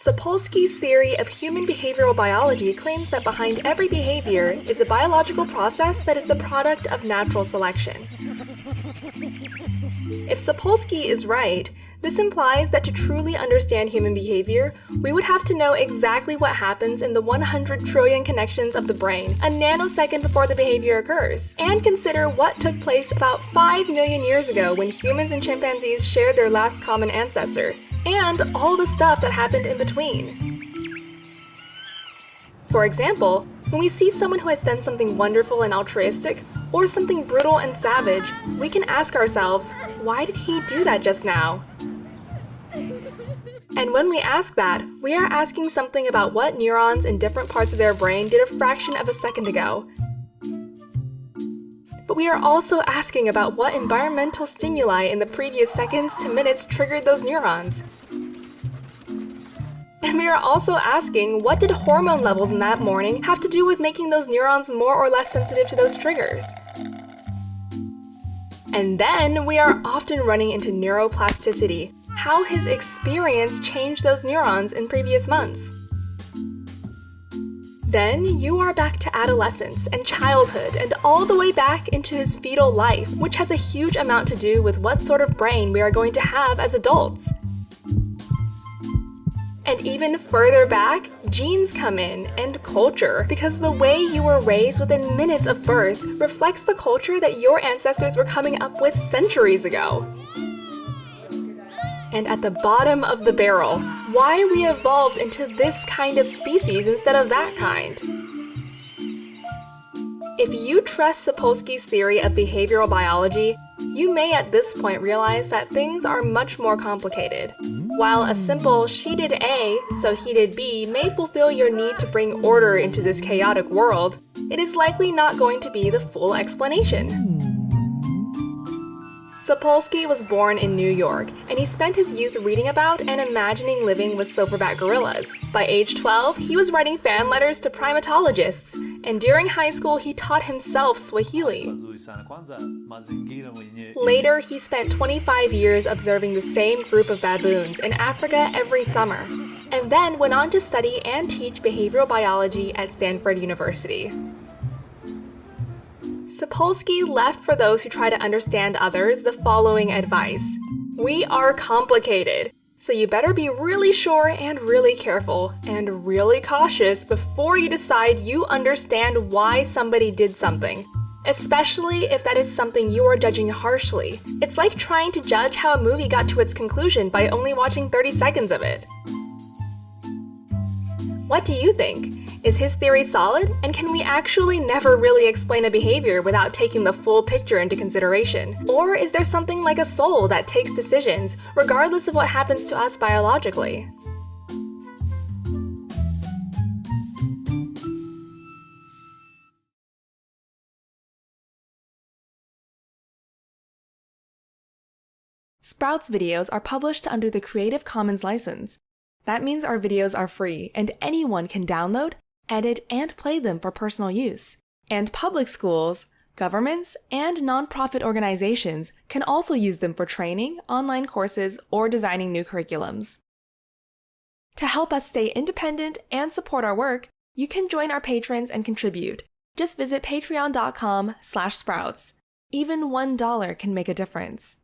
Sapolsky's theory of human behavioral biology claims that behind every behavior is a biological process that is the product of natural selection. If Sapolsky is right, this implies that to truly understand human behavior, we would have to know exactly what happens in the 100 trillion connections of the brain a nanosecond before the behavior occurs, and consider what took place about 5 million years ago when humans and chimpanzees shared their last common ancestor, and all the stuff that happened in between. For example, when we see someone who has done something wonderful and altruistic, or something brutal and savage, we can ask ourselves, why did he do that just now? And when we ask that, we are asking something about what neurons in different parts of their brain did a fraction of a second ago. But we are also asking about what environmental stimuli in the previous seconds to minutes triggered those neurons. And we are also asking, what did hormone levels in that morning have to do with making those neurons more or less sensitive to those triggers? And then we are often running into neuroplasticity, how his experience changed those neurons in previous months. Then you are back to adolescence and childhood and all the way back into his fetal life, which has a huge amount to do with what sort of brain we are going to have as adults. And even further back, genes come in, and culture, because the way you were raised within minutes of birth reflects the culture that your ancestors were coming up with centuries ago. And at the bottom of the barrel, why we evolved into this kind of species instead of that kind. If you trust Sapolsky's theory of behavioral biology, you may at this point realize that things are much more complicated. While a simple she did A, so he did B may fulfill your need to bring order into this chaotic world, it is likely not going to be the full explanation. Sapolsky was born in New York, and he spent his youth reading about and imagining living with silverback gorillas. By age 12, he was writing fan letters to primatologists, and during high school he taught himself Swahili. Later, he spent 25 years observing the same group of baboons in Africa every summer, and then went on to study and teach behavioral biology at Stanford University. Sapolsky left for those who try to understand others the following advice. We are complicated, so you better be really sure and really careful and really cautious before you decide you understand why somebody did something, especially if that is something you are judging harshly. It's like trying to judge how a movie got to its conclusion by only watching 30 seconds of it. What do you think? Is his theory solid, and can we actually never really explain a behavior without taking the full picture into consideration? Or is there something like a soul that takes decisions, regardless of what happens to us biologically? Sprouts videos are published under the Creative Commons license. That means our videos are free, and anyone can download, edit, and play them for personal use. And public schools, governments, and nonprofit organizations can also use them for training, online courses, or designing new curriculums. To help us stay independent and support our work, you can join our patrons and contribute. Just visit patreon.com/sprouts. Even $1 can make a difference.